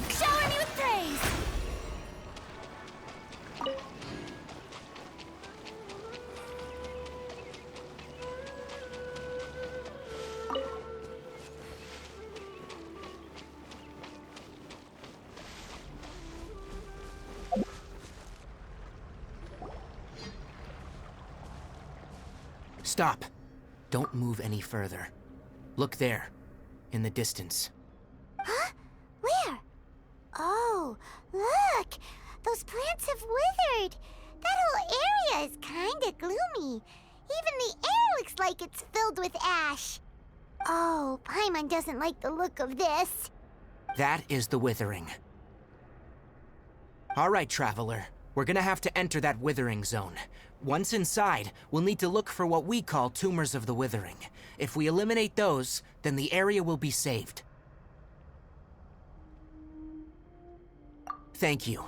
Shower me with praise! Stop. Don't move any further. Look there, in the distance. Huh? Where? Oh, look! Those plants have withered! That whole area is kinda gloomy. Even the air looks like it's filled with ash. Oh, Paimon doesn't like the look of this. That is the withering. All right, Traveler. We're gonna have to enter that withering zone. Once inside, we'll need to look for what we call tumors of the withering. If we eliminate those, then the area will be saved. Thank you.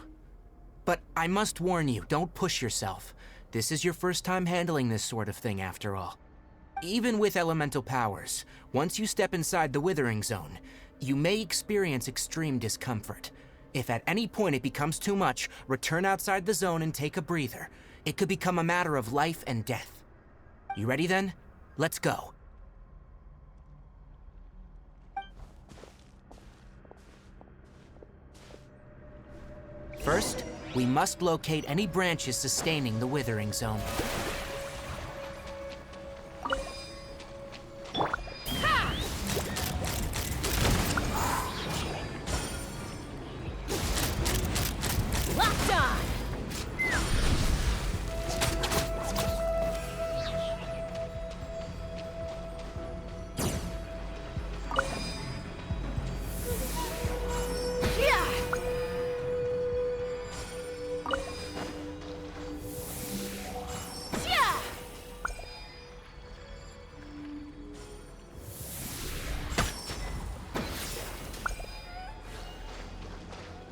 But I must warn you, don't push yourself. This is your first time handling this sort of thing, after all. Even with elemental powers, once you step inside the withering zone, you may experience extreme discomfort. If at any point it becomes too much, return outside the zone and take a breather. It could become a matter of life and death. You ready then? Let's go. First, we must locate any branches sustaining the withering zone. Locked on!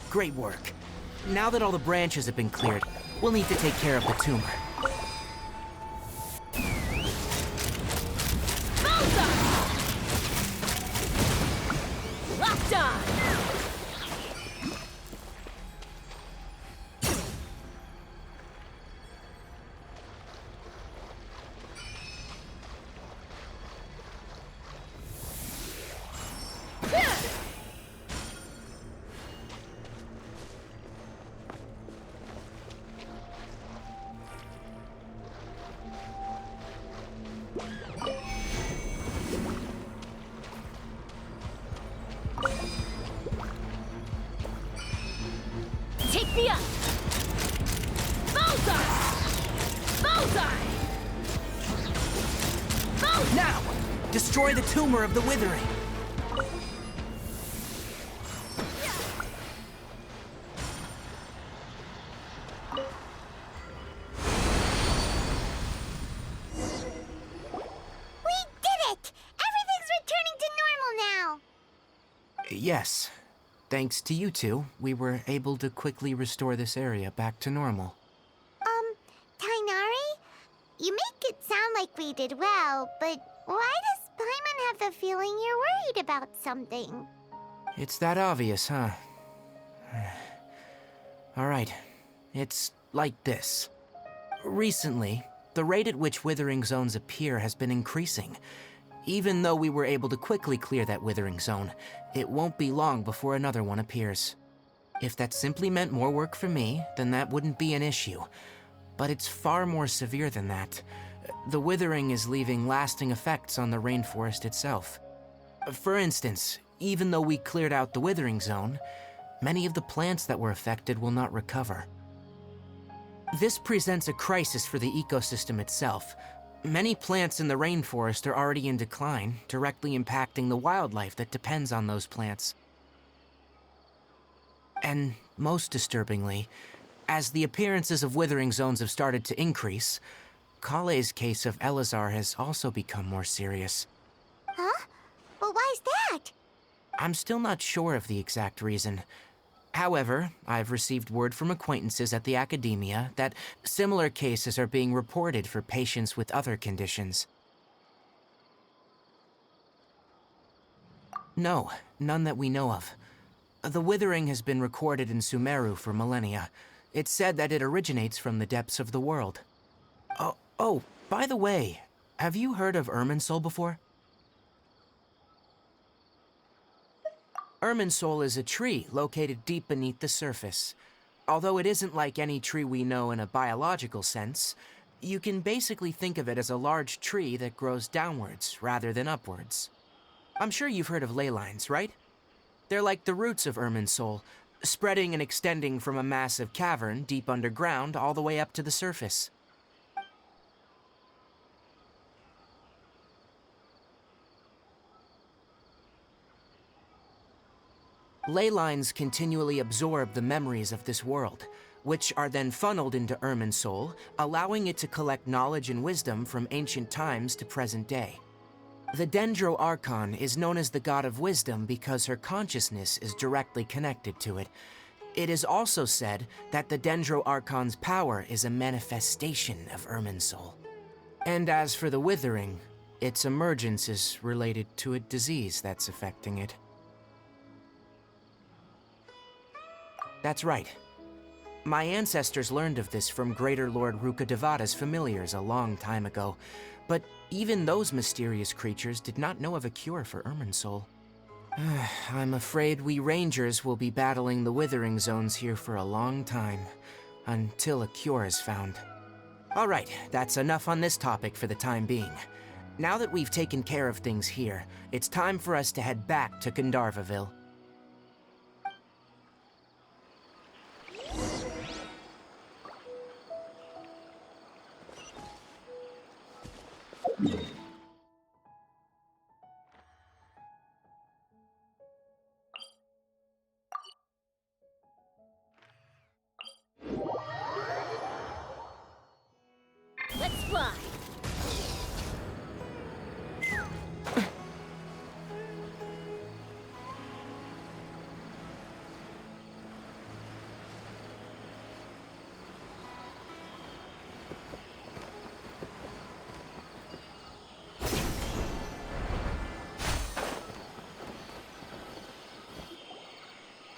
Great work. Now that all the branches have been cleared, we'll need to take care of the tumor. Locked on! Take me up! Bullseye! Bullseye! Bullseye! Now! Destroy the tumor of the withering! We did it! Everything's returning to normal now! Yes. Thanks to you two, we were able to quickly restore this area back to normal. Tainari? You make it sound like we did well, but why does Paimon have the feeling you're worried about something? It's that obvious, huh? Alright, it's like this. Recently, the rate at which withering zones appear has been increasing. Even though we were able to quickly clear that withering zone, it won't be long before another one appears. If that simply meant more work for me, then that wouldn't be an issue. But it's far more severe than that. The withering is leaving lasting effects on the rainforest itself. For instance, even though we cleared out the withering zone, many of the plants that were affected will not recover. This presents a crisis for the ecosystem itself. Many plants in the rainforest are already in decline, directly impacting the wildlife that depends on those plants. And most disturbingly, as the appearances of withering zones have started to increase, Kale's case of Elazar has also become more serious. Huh? Well, why's that? I'm still not sure of the exact reason. However, I've received word from acquaintances at the academia that similar cases are being reported for patients with other conditions. No, none that we know of. The withering has been recorded in Sumeru for millennia. It's said that it originates from the depths of the world. Oh, by the way, have you heard of Irminsul before? Irminsul is a tree located deep beneath the surface. Although it isn't like any tree we know in a biological sense, you can basically think of it as a large tree that grows downwards rather than upwards. I'm sure you've heard of ley lines, right? They're like the roots of Irminsul, spreading and extending from a massive cavern deep underground all the way up to the surface. Ley lines continually absorb the memories of this world, which are then funneled into Irminsul, allowing it to collect knowledge and wisdom from ancient times to present day. The Dendro Archon is known as the god of wisdom because her consciousness is directly connected to it. It is also said that the Dendro Archon's power is a manifestation of Irminsul. And as for the Withering, its emergence is related to a disease that's affecting it. That's right. My ancestors learned of this from Greater Lord Rukkhadevata's familiars a long time ago, but even those mysterious creatures did not know of a cure for Irminsul. I'm afraid we Rangers will be battling the Withering Zones here for a long time, until a cure is found. Alright, that's enough on this topic for the time being. Now that we've taken care of things here, it's time for us to head back to Gandharvaville. Let's fly.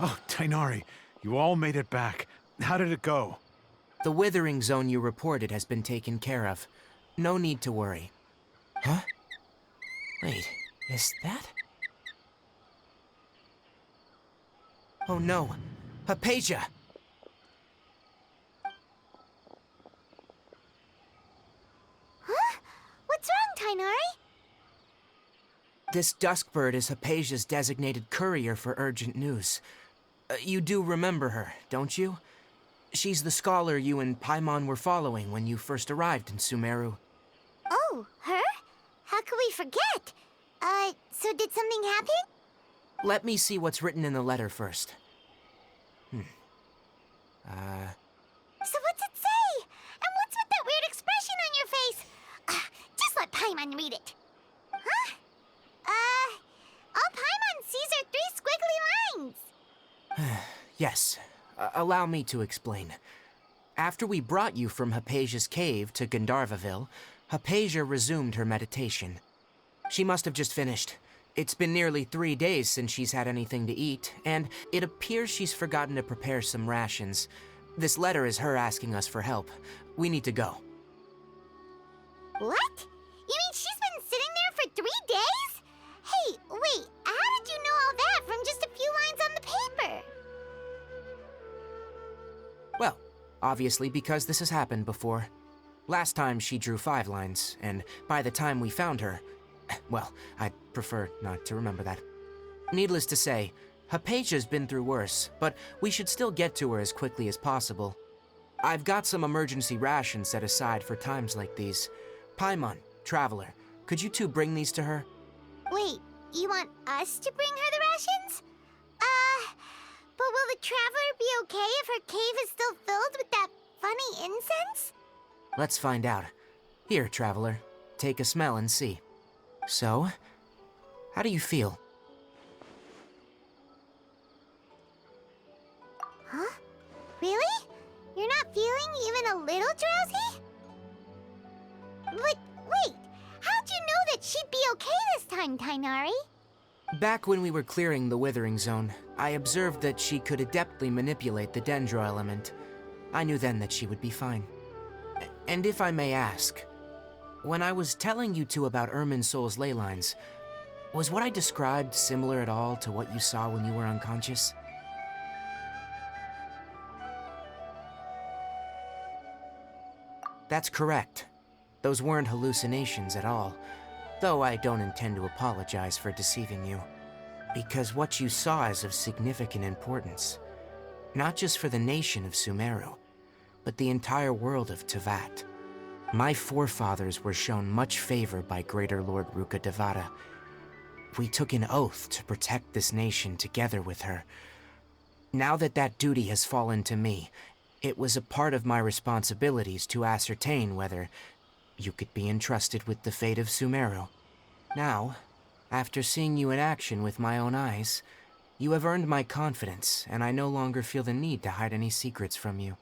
Oh, Tainari, you all made it back. How did it go? The Withering Zone you reported has been taken care of. No need to worry. Huh? Wait, is that? Oh no, Hypatia! Huh? What's wrong, Tainari? This Duskbird is Hypatia's designated courier for urgent news. You do remember her, don't you? She's the scholar you and Paimon were following when you first arrived in Sumeru. Oh, her? How could we forget? So did something happen? Let me see what's written in the letter first. So what's it say? And what's with that weird expression on your face? Just let Paimon read it. Huh? All Paimon sees are 3 squiggly lines. Yes, allow me to explain. After we brought you from Hypatia's cave to Gandharvaville, Hypatia resumed her meditation. She must have just finished. It's been nearly 3 days since she's had anything to eat, and it appears she's forgotten to prepare some rations. This letter is her asking us for help. We need to go. What? You mean she's been sitting there for 3 days? Hey, wait, how did you know all that from just a few lines on the paper? Well, obviously because this has happened before. Last time she drew 5 lines, and by the time we found her, well, I'd prefer not to remember that. Needless to say, Hypatia's been through worse, but we should still get to her as quickly as possible. I've got some emergency rations set aside for times like these. Paimon, Traveler, could you two bring these to her? Wait, you want us to bring her the rations? But will the Traveler be okay if her cave is still filled with that funny incense? Let's find out. Here, Traveler, take a smell and see. So, how do you feel? Huh? Really? You're not feeling even a little drowsy? But wait, how'd you know that she'd be okay this time, Tainari? Back when we were clearing the Withering Zone, I observed that she could adeptly manipulate the Dendro element. I knew then that she would be fine. And if I may ask, when I was telling you two about Irminsul's ley lines, was what I described similar at all to what you saw when you were unconscious? That's correct. Those weren't hallucinations at all, though I don't intend to apologize for deceiving you. Because what you saw is of significant importance, not just for the nation of Sumeru, but the entire world of Teyvat. My forefathers were shown much favor by Greater Lord Ruka Devata. We took an oath to protect this nation together with her. Now that that duty has fallen to me, it was a part of my responsibilities to ascertain whether you could be entrusted with the fate of Sumeru. Now, after seeing you in action with my own eyes, you have earned my confidence, and I no longer feel the need to hide any secrets from you.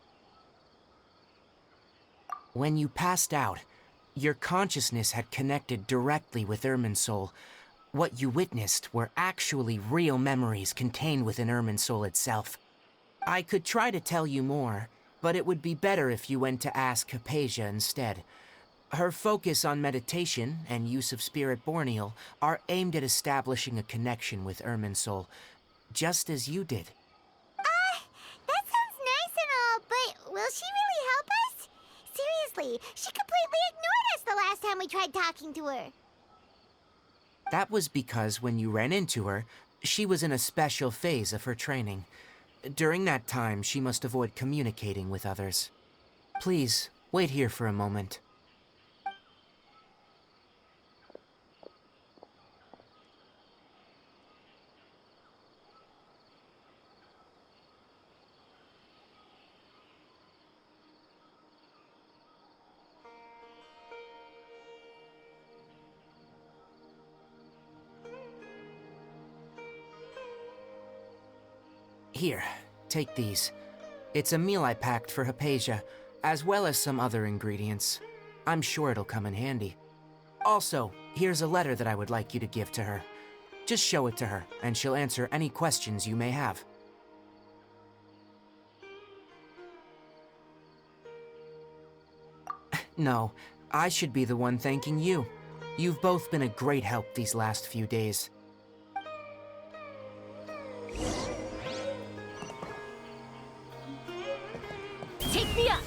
When you passed out, your consciousness had connected directly with Irminsul. What you witnessed were actually real memories contained within Irminsul itself. I could try to tell you more, but it would be better if you went to ask Hypatia instead. Her focus on meditation and use of Spirit Borneal are aimed at establishing a connection with Irminsul, just as you did. That sounds nice and all, but will she really help us? Seriously, she completely ignored us the last time we tried talking to her. That was because when you ran into her, she was in a special phase of her training. During that time, she must avoid communicating with others. Please, wait here for a moment. Here, take these. It's a meal I packed for Hypatia, as well as some other ingredients. I'm sure it'll come in handy. Also, here's a letter that I would like you to give to her. Just show it to her, and she'll answer any questions you may have. No, I should be the one thanking you. You've both been a great help these last few days. Take me up!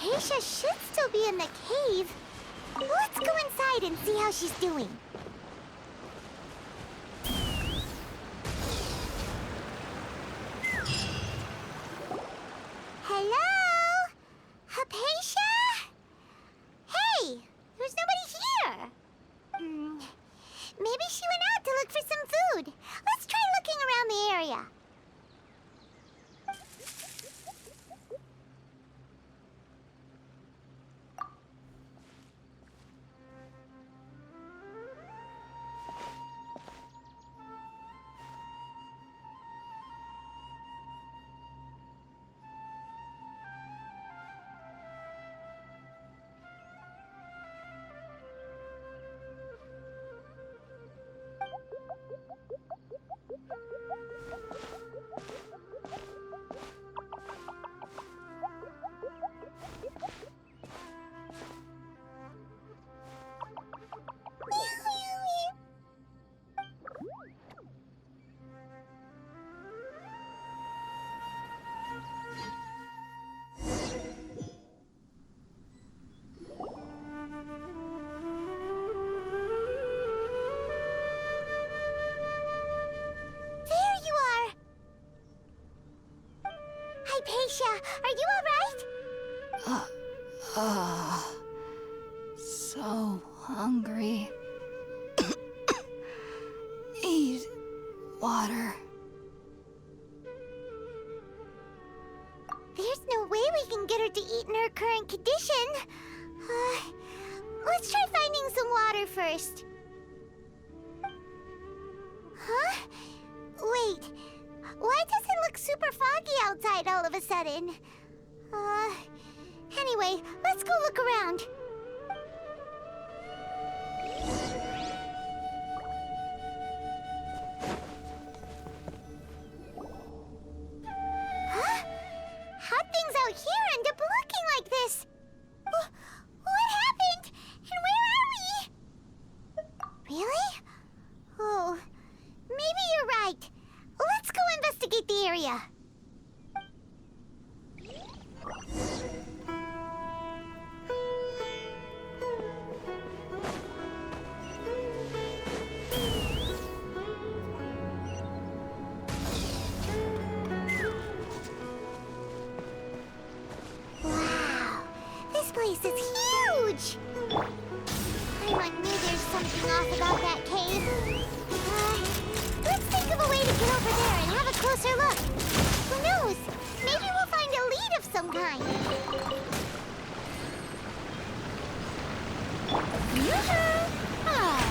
Hypatia should still be in the cave. Let's go inside and see how she's doing. Hello? Hypatia? Hey, there's nobody here. Maybe she went out to look for some food. Let's try looking around the area. Hypatia, are you alright? So hungry. Need water. There's no way we can get her to eat in her current condition. Let's try finding some water first. Huh? Wait. Why does it look super foggy outside all of a sudden? Anyway, let's go look around. Huh? How'd things out here end up looking like this? What happened? And where are we? Really? Oh, maybe you're right. Let's go investigate the area. Wow, this place is huge. I knew there's something off about that cave. Let's think of a way to get over there and have a closer look. Who knows? Maybe we'll find a lead of some kind. Yoo-hoo! Ah.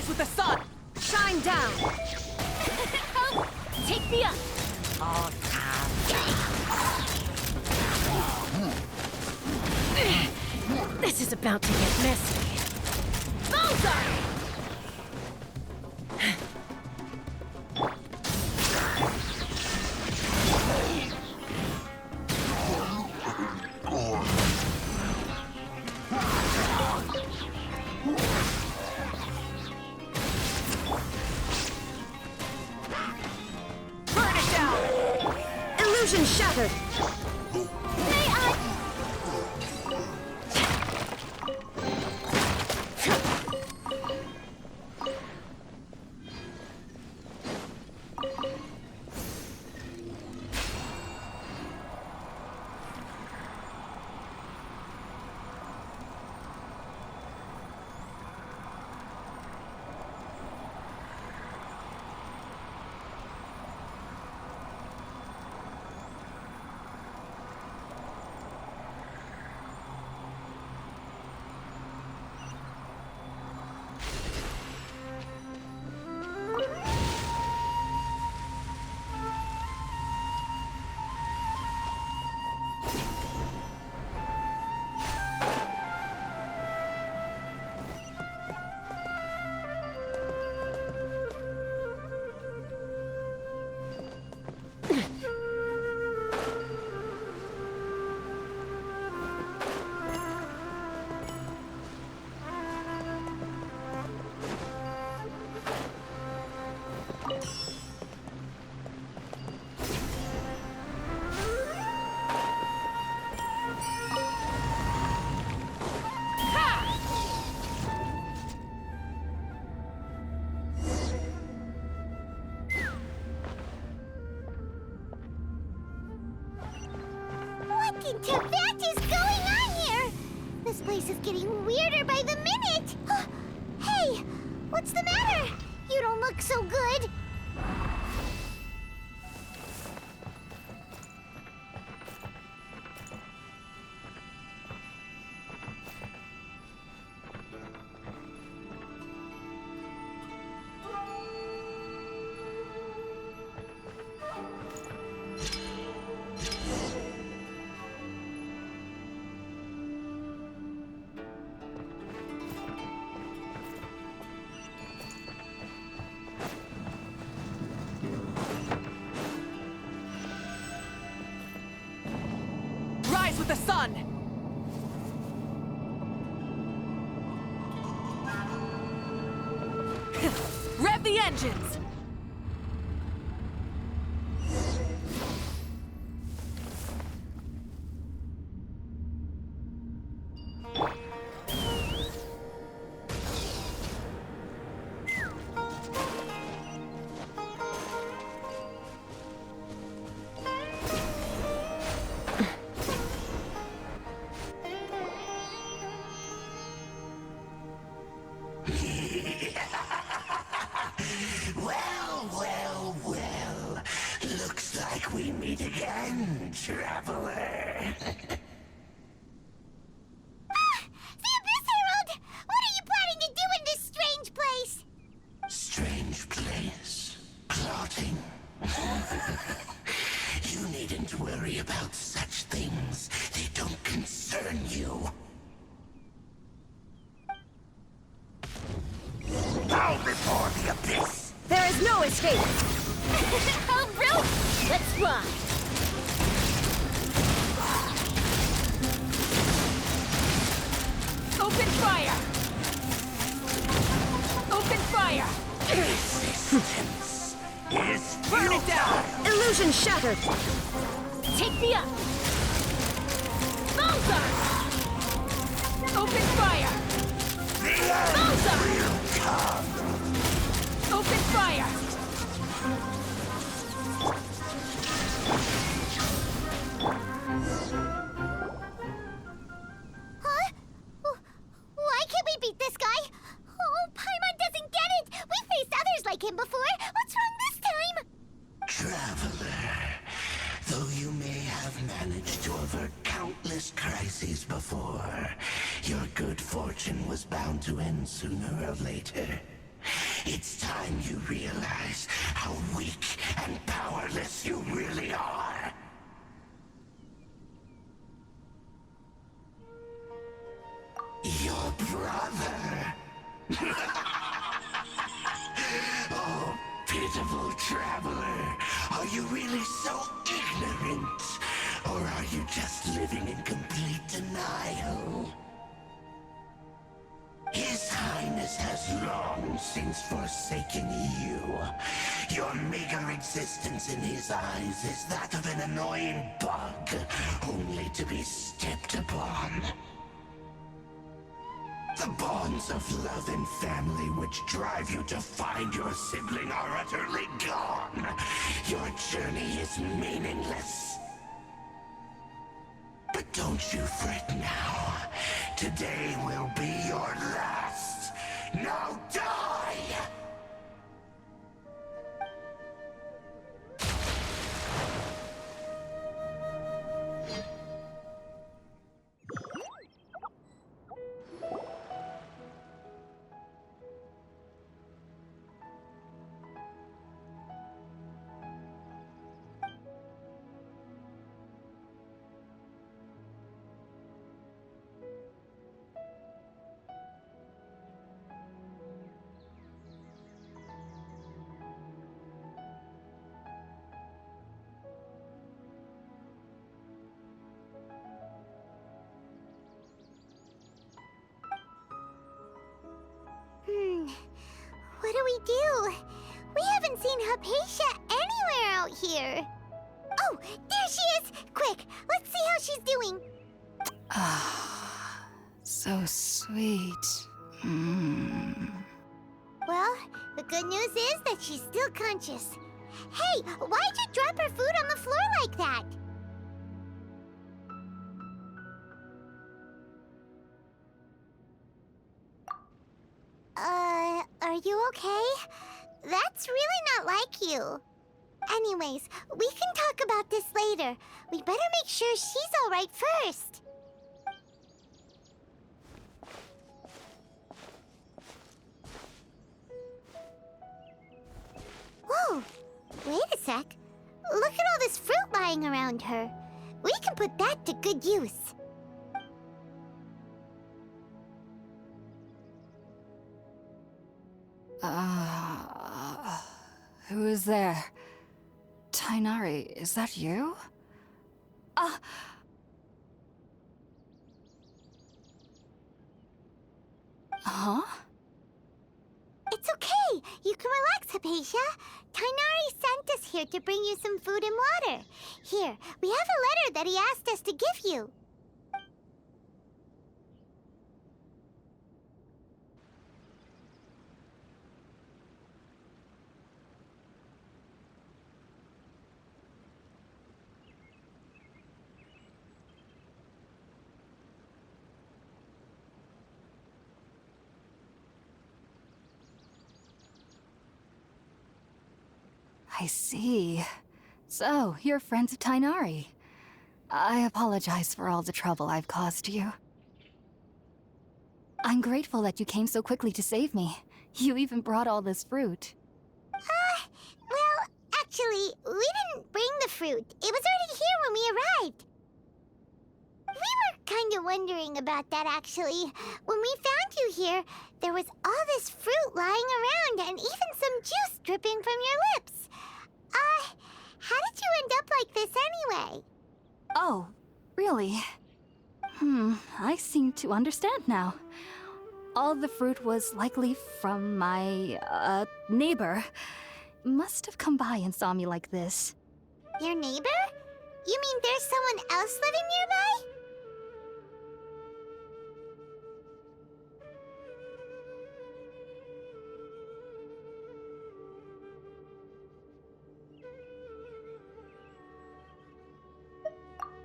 Rise with the sun! Shine down! Help! Take me up! This is about to get messy. Bullseye! Burn it down! Illusion shattered! May I? What in Tibet is going on here? This place is getting weirder by the minute. Hey, what's the matter? You don't look so good. Rise with the sun! Rev the engines! Well. Looks like we meet again, traveler. The Abyss Herald! What are you planning to do in this strange place? Strange place. Plotting. You needn't worry about such things. They don't concern you. Bow before the abyss! There is no escape! Oh, brilliant! Let's run! Open fire! Open fire! Resistance is Burn it down! Illusion shattered! Take me up! Bullseye! Open fire! Bullseye! Open fire! Huh? Why can't we beat this guy? Oh, Paimon doesn't get it! We faced others like him before! What's wrong this time? Traveler, though you may have managed to avert countless crises before, your good fortune was bound to end sooner or later. It's time you realize how weak and powerless you really are. Your brother. Oh, pitiful traveler. Are you really so ignorant? Or are you just living in complete denial? His Highness has long since forsaken you. Your meager existence in his eyes is that of an annoying bug, only to be stepped upon. The bonds of love and family which drive you to find your sibling are utterly gone. Your journey is meaningless. But don't you fret now. Today will be your last. Now die! What do we do? We haven't seen Hypatia anywhere out here. Oh, there she is! Quick, let's see how she's doing. Ah, so sweet. Well, the good news is that she's still conscious. Hey, why'd you drop her food on the floor like that? Are you okay? That's really not like you. Anyways, we can talk about this later. We better make sure she's alright first. Whoa, wait a sec. Look at all this fruit lying around her. We can put that to good use. Who is there? Tainari, is that you? Huh? It's okay. You can relax, Hypatia. Tainari sent us here to bring you some food and water. Here, we have a letter that he asked us to give you. I see. So, you're friends of Tainari. I apologize for all the trouble I've caused you. I'm grateful that you came so quickly to save me. You even brought all this fruit. Well, actually, we didn't bring the fruit. It was already here when we arrived. We were kind of wondering about that, actually. When we found you here, there was all this fruit lying around and even some juice dripping from your lips. How did you end up like this anyway? Oh, really? I seem to understand now. All the fruit was likely from my, neighbor. Must have come by and saw me like this. Your neighbor? You mean there's someone else living nearby?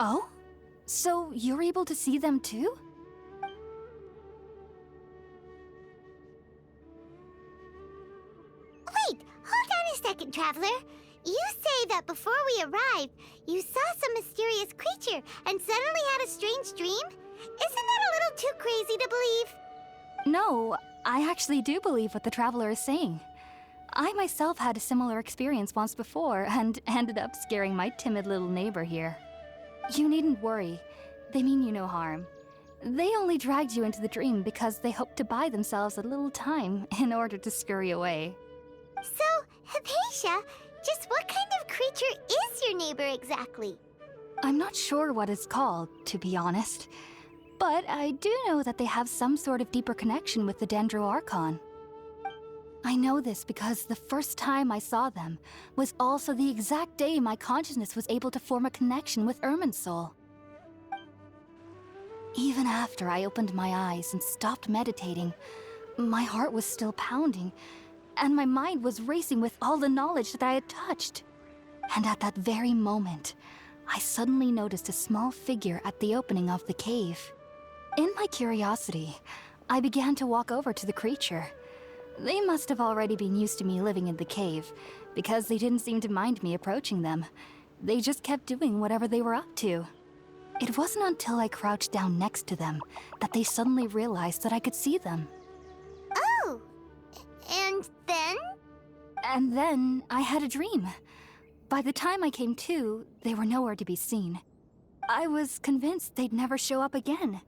Oh? So you're able to see them too? Wait, hold on a second, Traveler. You say that before we arrived, you saw some mysterious creature and suddenly had a strange dream? Isn't that a little too crazy to believe? No, I actually do believe what the traveler is saying. I myself had a similar experience once before and ended up scaring my timid little neighbor here. You needn't worry. They mean you no harm. They only dragged you into the dream because they hoped to buy themselves a little time in order to scurry away. So, Hypatia, just what kind of creature is your neighbor exactly? I'm not sure what it's called, to be honest. But I do know that they have some sort of deeper connection with the Dendro-Archon. I know this because the first time I saw them was also the exact day my consciousness was able to form a connection with Irminsul. Even after I opened my eyes and stopped meditating, my heart was still pounding, and my mind was racing with all the knowledge that I had touched. And at that very moment, I suddenly noticed a small figure at the opening of the cave. In my curiosity, I began to walk over to the creature. They must have already been used to me living in the cave, because they didn't seem to mind me approaching them. They just kept doing whatever they were up to. It wasn't until I crouched down next to them that they suddenly realized that I could see them. Oh, and then? And then I had a dream. By the time I came to, they were nowhere to be seen. I was convinced they'd never show up again.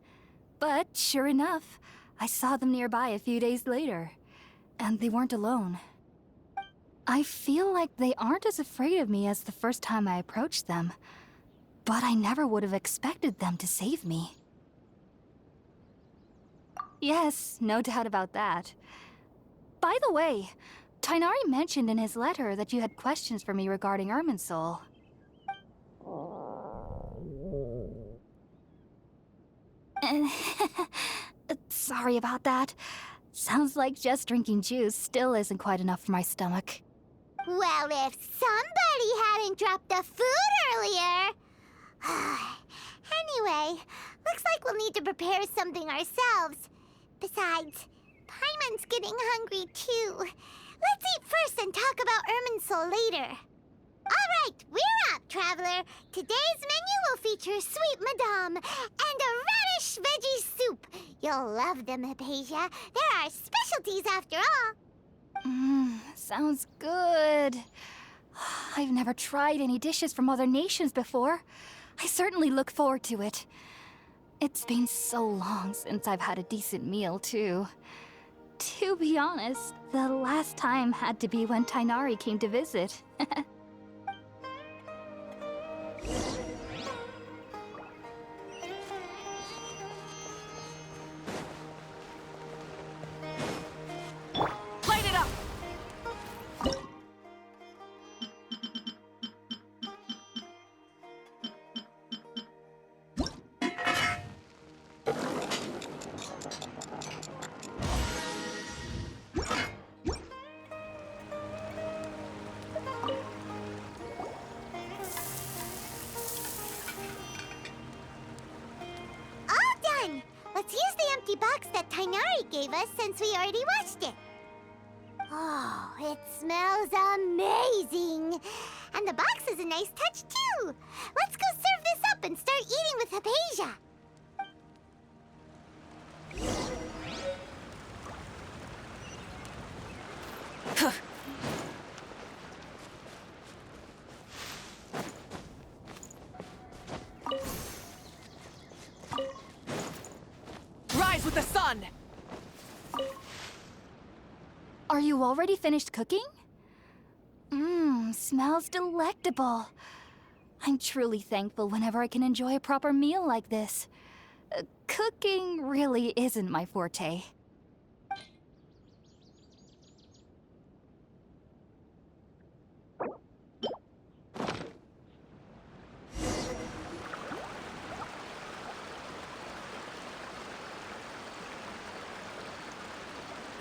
But sure enough, I saw them nearby a few days later. And they weren't alone. I feel like they aren't as afraid of me as the first time I approached them. But I never would have expected them to save me. Yes, no doubt about that. By the way, Tighnari mentioned in his letter that you had questions for me regarding Irminsul. Sorry about that. Sounds like just drinking juice still isn't quite enough for my stomach. Well, if somebody hadn't dropped the food earlier... Anyway, looks like we'll need to prepare something ourselves. Besides, Paimon's getting hungry too. Let's eat first and talk about Irminsul later. All right, we're up, traveler. Today's menu will feature sweet madame and a radish veggie soup. You'll love them, Hypatia. They're our specialties after all. Sounds good. I've never tried any dishes from other nations before. I certainly look forward to it. It's been so long since I've had a decent meal, too. To be honest, the last time had to be when Tighnari came to visit. Light it up! Let's use the empty box that Tighnari gave us since we already watched it. Oh, it smells amazing. And the box is a nice touch, too. Let's go serve this up and start eating with Hypatia. Rise with the sun! Are you already finished cooking? Smells delectable. I'm truly thankful whenever I can enjoy a proper meal like this. Cooking really isn't my forte.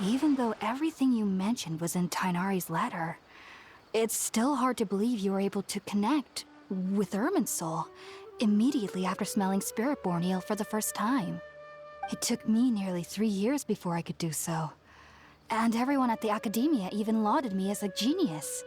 Even though everything you mentioned was in Tighnari's letter, it's still hard to believe you were able to connect with Irminsul immediately after smelling Spiritborn eel for the first time. It took me nearly 3 years before I could do so. And everyone at the academia even lauded me as a genius.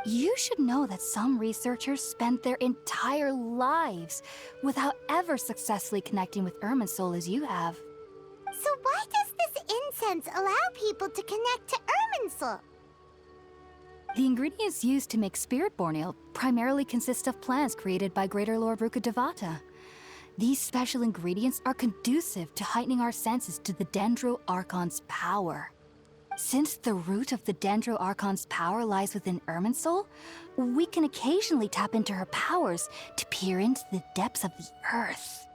You should know that some researchers spent their entire lives without ever successfully connecting with Irminsul as you have. So why does this incense allow people to connect to Irminsul? The ingredients used to make spirit-born ale primarily consist of plants created by Greater Lord Rukkhadevata. These special ingredients are conducive to heightening our senses to the Dendro Archon's power. Since the root of the Dendro Archon's power lies within Irminsul, we can occasionally tap into her powers to peer into the depths of the earth.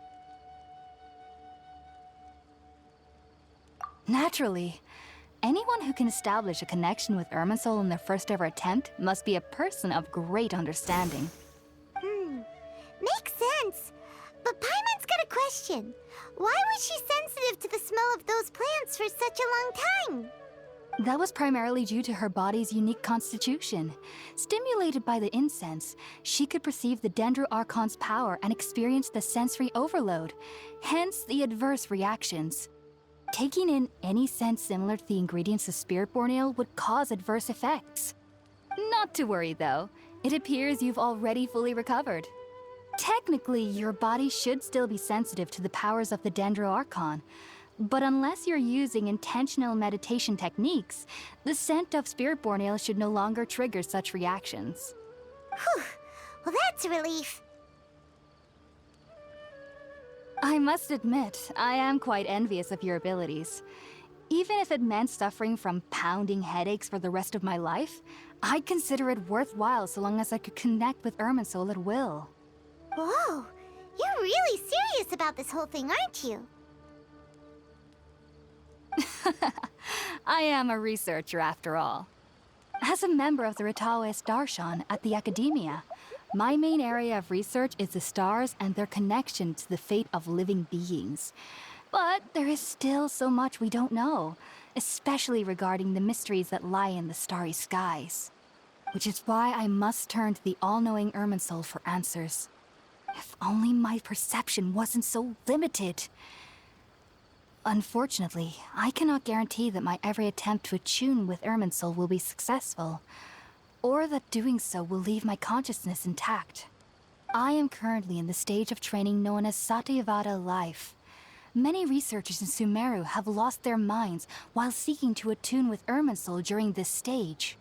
Naturally, anyone who can establish a connection with Irminsul in their first ever attempt must be a person of great understanding. Makes sense. But Paimon's got a question. Why was she sensitive to the smell of those plants for such a long time? That was primarily due to her body's unique constitution. Stimulated by the incense, she could perceive the Dendro Archon's power and experience the sensory overload, hence the adverse reactions. Taking in any scent similar to the ingredients of Spirit-born ale would cause adverse effects. Not to worry though, it appears you've already fully recovered. Technically, your body should still be sensitive to the powers of the Dendro Archon, but unless you're using intentional meditation techniques, the scent of Spirit-born ale should no longer trigger such reactions. Whew. Well, that's a relief. I must admit, I am quite envious of your abilities. Even if it meant suffering from pounding headaches for the rest of my life, I'd consider it worthwhile so long as I could connect with Irminsul at will. Whoa, you're really serious about this whole thing, aren't you? I am a researcher after all. As a member of the Ritaoist Darshan at the Academia, my main area of research is the stars and their connection to the fate of living beings. But there is still so much we don't know, especially regarding the mysteries that lie in the starry skies. Which is why I must turn to the all-knowing Irminsul for answers. If only my perception wasn't so limited. Unfortunately, I cannot guarantee that my every attempt to attune with Irminsul will be successful, or that doing so will leave my consciousness intact. I am currently in the stage of training known as Satyavada life. Many researchers in Sumeru have lost their minds while seeking to attune with Irminsul during this stage.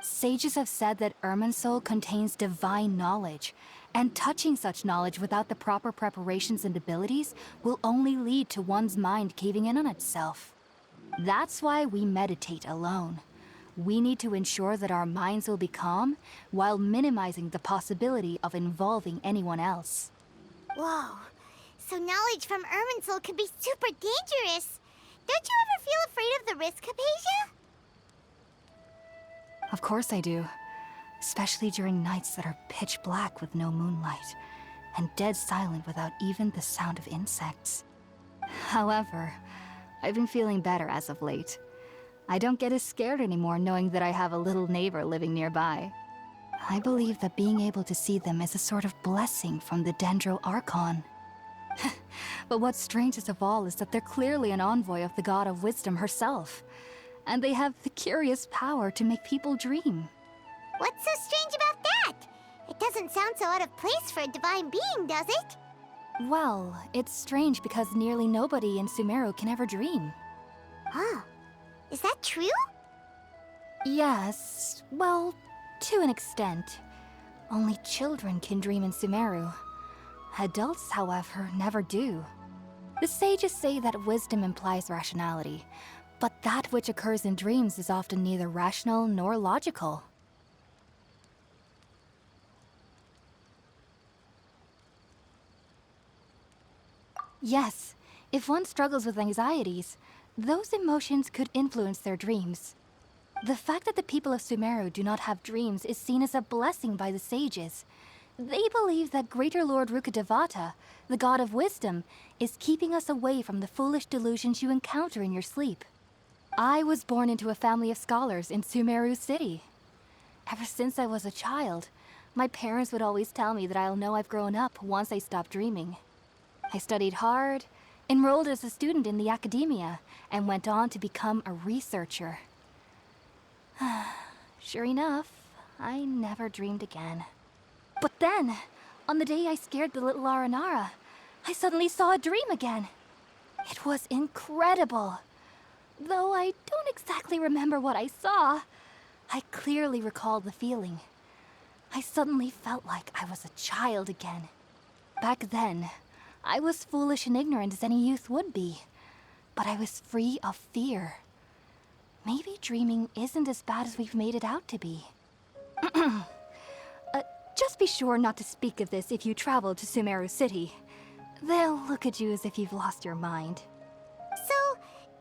Sages have said that Irminsul contains divine knowledge, and touching such knowledge without the proper preparations and abilities will only lead to one's mind caving in on itself. That's why we meditate alone. We need to ensure that our minds will be calm while minimizing the possibility of involving anyone else. Whoa, so knowledge from Irminsul could be super dangerous. Don't you ever feel afraid of the risk, Hypatia? Of course I do. Especially during nights that are pitch black with no moonlight, and dead silent without even the sound of insects. However, I've been feeling better as of late. I don't get as scared anymore knowing that I have a little neighbor living nearby. I believe that being able to see them is a sort of blessing from the Dendro Archon. But what's strangest of all is that they're clearly an envoy of the God of Wisdom herself, and they have the curious power to make people dream. What's so strange about that? It doesn't sound so out of place for a divine being, does it? Well, it's strange because nearly nobody in Sumeru can ever dream. Huh. Is that true? Yes, well, to an extent. Only children can dream in Sumeru. Adults, however, never do. The sages say that wisdom implies rationality, but that which occurs in dreams is often neither rational nor logical. Yes, if one struggles with anxieties, those emotions could influence their dreams. The fact that the people of Sumeru do not have dreams is seen as a blessing by the sages. They believe that Greater Lord Rukkhadevata, the God of Wisdom, is keeping us away from the foolish delusions you encounter in your sleep. I was born into a family of scholars in Sumeru City. Ever since I was a child, my parents would always tell me that I'll know I've grown up once I stop dreaming. I studied hard, enrolled as a student in the Academia, and went on to become a researcher. Sure enough, I never dreamed again. But then, on the day I scared the little Aranara, I suddenly saw a dream again. It was incredible. Though I don't exactly remember what I saw, I clearly recall the feeling. I suddenly felt like I was a child again. Back then, I was foolish and ignorant as any youth would be, but I was free of fear. Maybe dreaming isn't as bad as we've made it out to be. Just be sure not to speak of this if you travel to Sumeru City. They'll look at you as if you've lost your mind. So,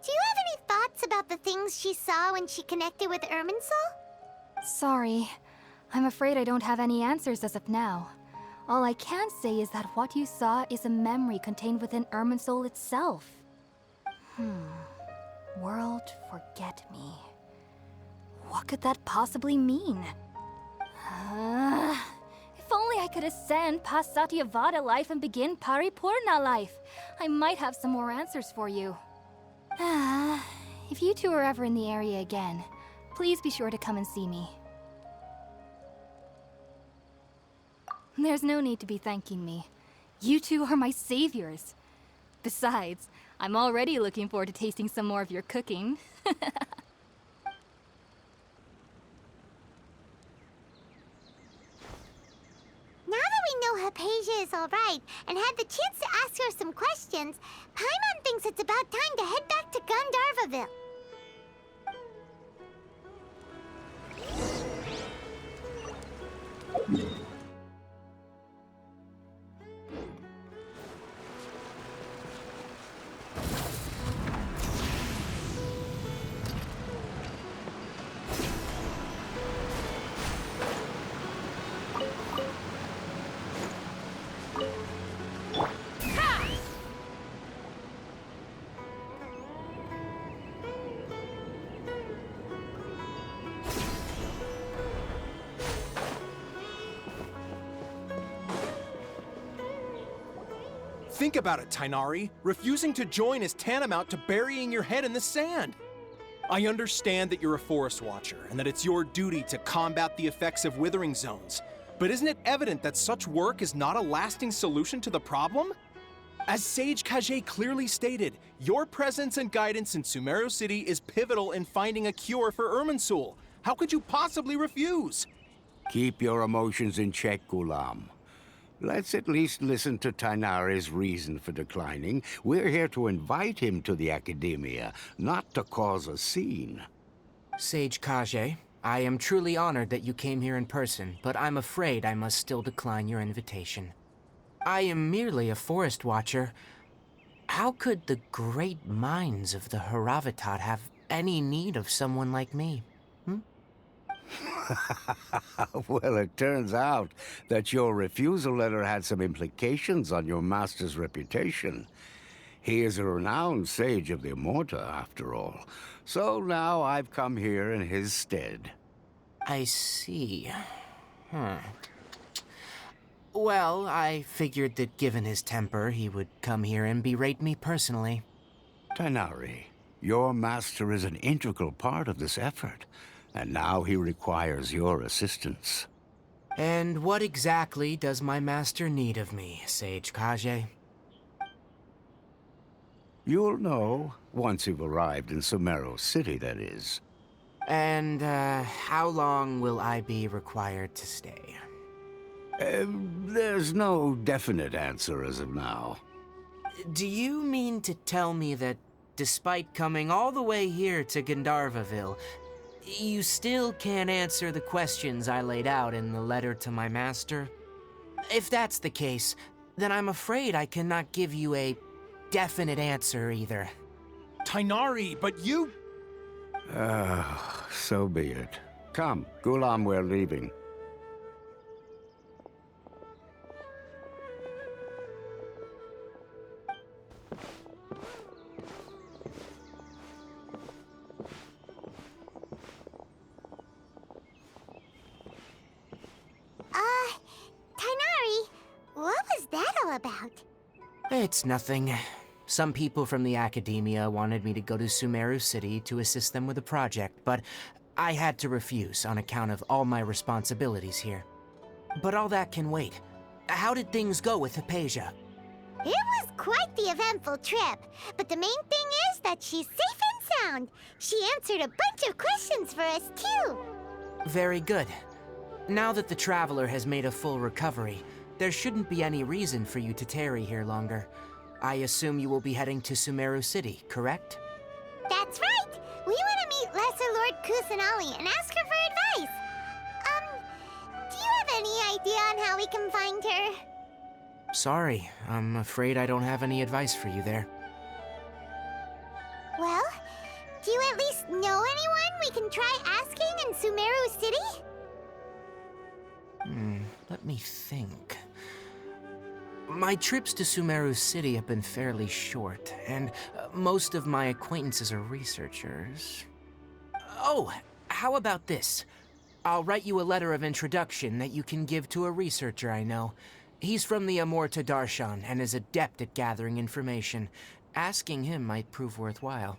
do you have any thoughts about the things she saw when she connected with Irminsul? Sorry. I'm afraid I don't have any answers as of now. All I can say is that what you saw is a memory contained within Irminsul itself. World forget me. What could that possibly mean? If only I could ascend past Satyavada life and begin Paripurna life. I might have some more answers for you. If you two are ever in the area again, please be sure to come and see me. There's no need to be thanking me. You two are my saviors. Besides, I'm already looking forward to tasting some more of your cooking. Now that we know Hypatia is alright and had the chance to ask her some questions, Paimon thinks it's about time to head back to Gandharvaville. Think about it, Tainari. Refusing to join is tantamount to burying your head in the sand. I understand that you're a forest watcher and that it's your duty to combat the effects of withering zones. But isn't it evident that such work is not a lasting solution to the problem? As Sage Kage clearly stated, your presence and guidance in Sumeru City is pivotal in finding a cure for Irminsul. How could you possibly refuse? Keep your emotions in check, Gulam. Let's at least listen to Tainari's reason for declining. We're here to invite him to the Academia, not to cause a scene. Sage Kage, I am truly honored that you came here in person, but I'm afraid I must still decline your invitation. I am merely a forest watcher. How could the great minds of the Haravatat have any need of someone like me? Well, it turns out that your refusal letter had some implications on your master's reputation. He is a renowned sage of the Immorta, after all. So now I've come here in his stead. I see. Well, I figured that given his temper, he would come here and berate me personally. Tainari, your master is an integral part of this effort, and now he requires your assistance. And what exactly does my master need of me, Sage Kage? You'll know once you've arrived in Sumeru City, that is. And, how long will I be required to stay? There's no definite answer as of now. Do you mean to tell me that, despite coming all the way here to Gandharvaville, you still can't answer the questions I laid out in the letter to my master? If that's the case, then I'm afraid I cannot give you a definite answer either. Tainari, but you... So be it. Come, Gulam, we're leaving. Tainari, what was that all about? It's nothing. Some people from the Academia wanted me to go to Sumeru City to assist them with a project, but I had to refuse on account of all my responsibilities here. But all that can wait. How did things go with Hypatia? It was quite the eventful trip, but the main thing is that she's safe and sound. She answered a bunch of questions for us, too. Very good. Now that the Traveler has made a full recovery, there shouldn't be any reason for you to tarry here longer. I assume you will be heading to Sumeru City, correct? That's right. We want to meet Lesser Lord Kusanali and ask her for advice. Do you have any idea on how we can find her? Sorry, I'm afraid I don't have any advice for you there. Well, do you at least know anyone we can try asking in Sumeru City? Let me think. My trips to Sumeru City have been fairly short, and most of my acquaintances are researchers. Oh, how about this? I'll write you a letter of introduction that you can give to a researcher I know. He's from the Amorta Darshan and is adept at gathering information. Asking him might prove worthwhile.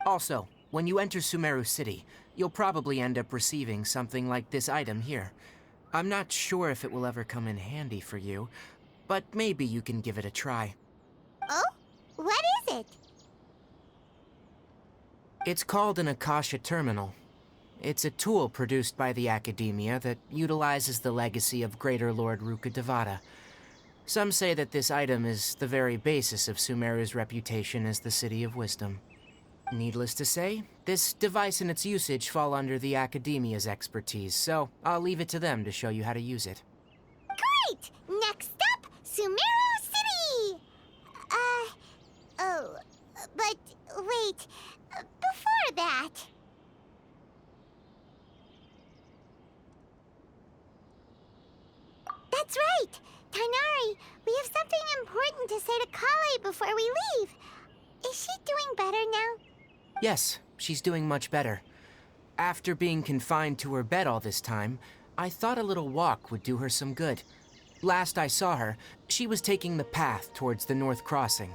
Also, when you enter Sumeru City, you'll probably end up receiving something like this item here. I'm not sure if it will ever come in handy for you, but maybe you can give it a try. Oh? What is it? It's called an Akasha Terminal. It's a tool produced by the Academia that utilizes the legacy of Greater Lord Rukkhadevata. Some say that this item is the very basis of Sumeru's reputation as the City of Wisdom. Needless to say, this device and its usage fall under the Academia's expertise, so I'll leave it to them to show you how to use it. Great! Next up, Sumeru City! But wait, before that... That's right! Tainari, we have something important to say to Kale before we leave. Is she doing better now? Yes, she's doing much better. After being confined to her bed all this time, I thought a little walk would do her some good. Last I saw her, she was taking the path towards the North Crossing.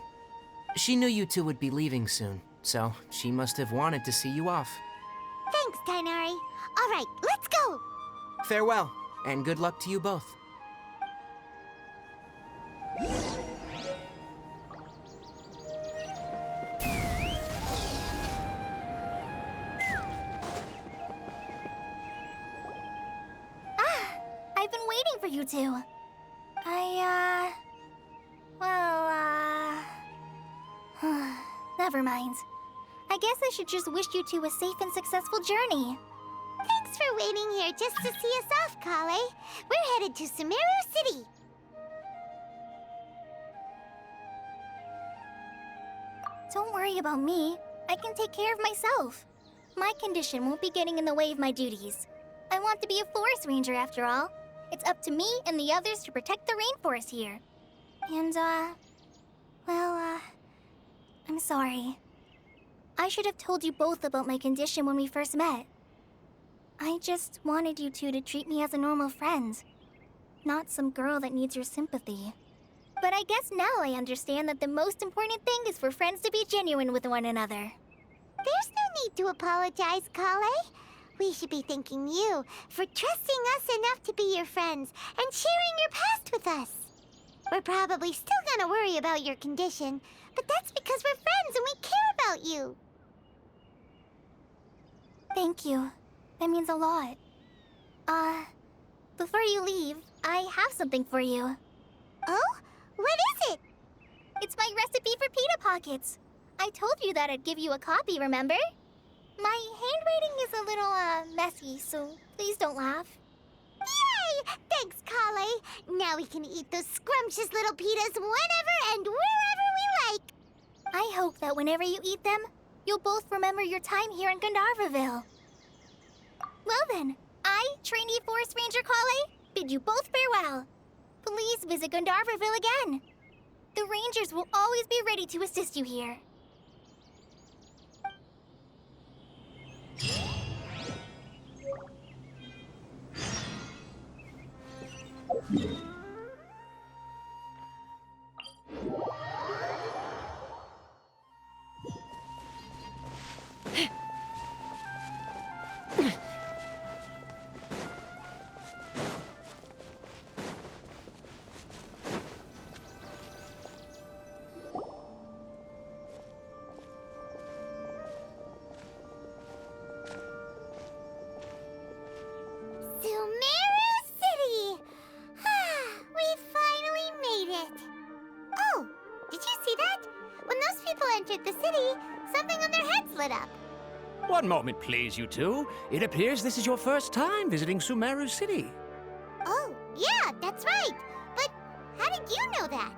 She knew you two would be leaving soon, so she must have wanted to see you off. Thanks, Tainari. All right, let's go! Farewell, and good luck to you both. I've been waiting for you two. Never mind. I guess I should just wish you two a safe and successful journey. Thanks for waiting here just to see us off, Kale. We're headed to Sumeru City. Don't worry about me. I can take care of myself. My condition won't be getting in the way of my duties. I want to be a forest ranger after all. It's up to me and the others to protect the rainforest here. And, I'm sorry. I should have told you both about my condition when we first met. I just wanted you two to treat me as a normal friend, not some girl that needs your sympathy. But I guess now I understand that the most important thing is for friends to be genuine with one another. There's no need to apologize, Kale. We should be thanking you for trusting us enough to be your friends and sharing your past with us. We're probably still gonna worry about your condition, but that's because we're friends and we care about you. Thank you. That means a lot. Before you leave, I have something for you. Oh? What is it? It's my recipe for pita pockets. I told you that I'd give you a copy, remember? My handwriting is a little, messy, so please don't laugh. Yay! Thanks, Kale. Now we can eat those scrumptious little pitas whenever and wherever we like. I hope that whenever you eat them, you'll both remember your time here in Gandharvaville. Well then, I, trainee Forest Ranger Kale, bid you both farewell. Please visit Gandharvaville again. The Rangers will always be ready to assist you here. City, something on their heads lit up. One moment, please, you two. It appears this is your first time visiting Sumeru City. Oh, yeah, that's right. But how did you know that?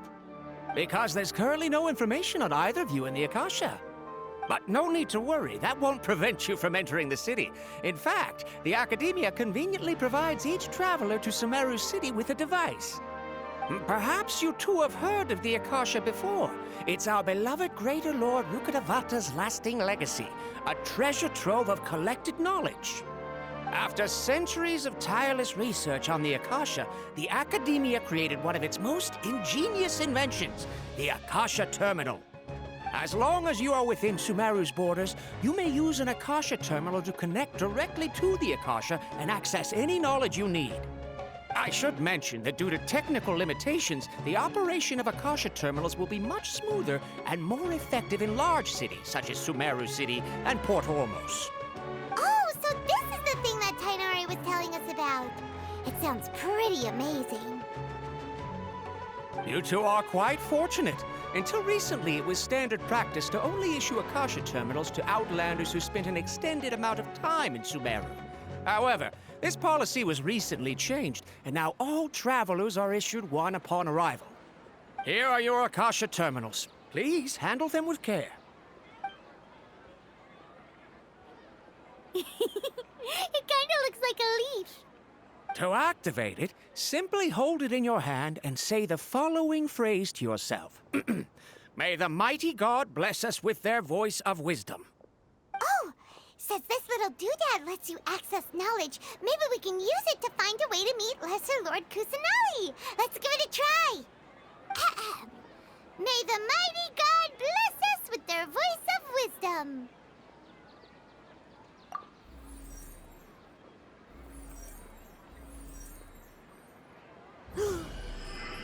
Because there's currently no information on either of you in the Akasha. But no need to worry, that won't prevent you from entering the city. In fact, the Academia conveniently provides each traveler to Sumeru City with a device. Perhaps you two have heard of the Akasha before. It's our beloved Greater Lord Rukkhadevata's lasting legacy, a treasure trove of collected knowledge. After centuries of tireless research on the Akasha, the Academia created one of its most ingenious inventions, the Akasha Terminal. As long as you are within Sumeru's borders, you may use an Akasha terminal to connect directly to the Akasha and access any knowledge you need. I should mention that due to technical limitations, the operation of Akasha terminals will be much smoother and more effective in large cities such as Sumeru City and Port Ormos. Oh, so this is the thing that Tainari was telling us about. It sounds pretty amazing. You two are quite fortunate. Until recently, it was standard practice to only issue Akasha terminals to outlanders who spent an extended amount of time in Sumeru. However, this policy was recently changed, and now all travelers are issued one upon arrival. Here are your Akasha terminals. Please handle them with care. It kinda looks like a leaf. To activate it, simply hold it in your hand and say the following phrase to yourself. May the mighty God bless us with their voice of wisdom. Oh, says this little doodad lets you access knowledge. Maybe we can use it to find a way to meet Lesser Lord Kusanali. Let's give it a try. Ahem. May the mighty God bless us with their voice of wisdom.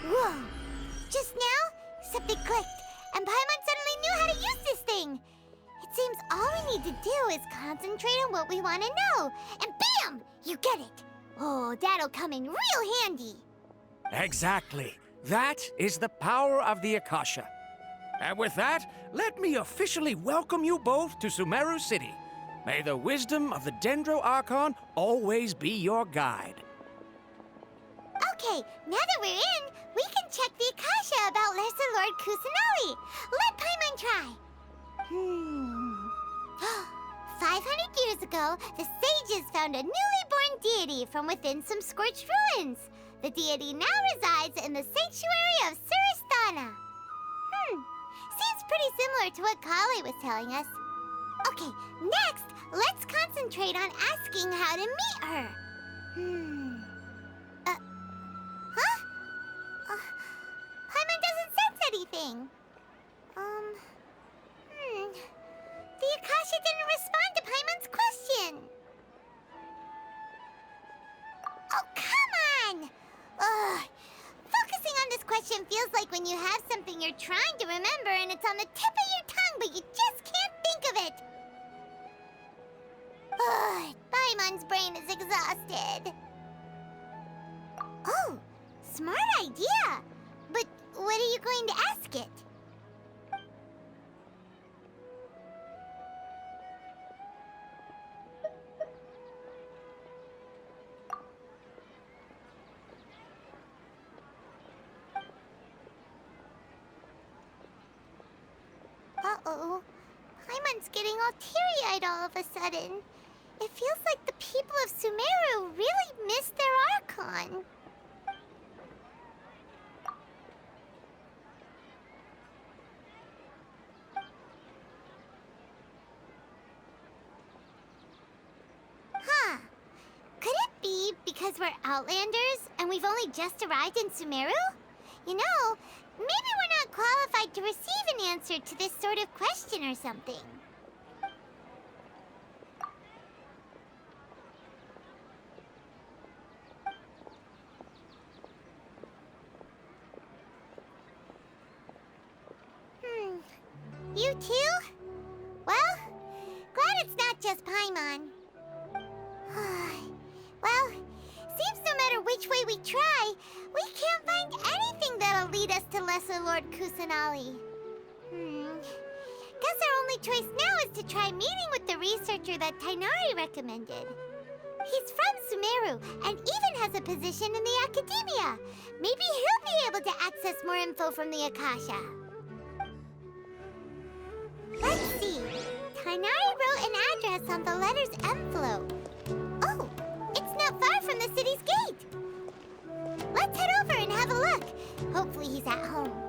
Whoa! Just now, something clicked, and Paimon suddenly knew how to use this thing. It seems all we need to do is concentrate on what we want to know, and bam! You get it. Oh, that'll come in real handy. Exactly. That is the power of the Akasha. And with that, let me officially welcome you both to Sumeru City. May the wisdom of the Dendro Archon always be your guide. Okay, now that we're in, we can check the Akasha about Lesser Lord Kusanali. Let Paimon try. 500 years ago, the sages found a newly born deity from within some scorched ruins. The deity now resides in the sanctuary of Suristana. Seems pretty similar to what Kali was telling us. Okay, next, let's concentrate on asking how to meet her. Paimon doesn't sense anything. The Akasha didn't respond to Paimon's question. Oh, come on! Ugh. Focusing on this question feels like when you have something you're trying to remember and it's on the tip of your tongue, but you just can't think of it. Ugh, Paimon's brain is exhausted. Oh, smart idea. But what are you going to ask it? Uh-oh. Paimon's getting all teary-eyed all of a sudden. It feels like the people of Sumeru really missed their Archon. Huh. Could it be because we're Outlanders and we've only just arrived in Sumeru? You know, maybe we're not qualified to receive an answer to this sort of question or something. You too? Well, glad it's not just Paimon. Well, seems no matter which way we try, we can't find anything that'll lead us to Lesser Lord Kusanali. Guess our only choice now is to try meeting with the researcher that Tainari recommended. He's from Sumeru and even has a position in the academia. Maybe he'll be able to access more info from the Akasha. Let's see. Tainari wrote an address on the letter's envelope. Oh, it's not far from the city's gate. Let's head over and have a look. Hopefully he's at home.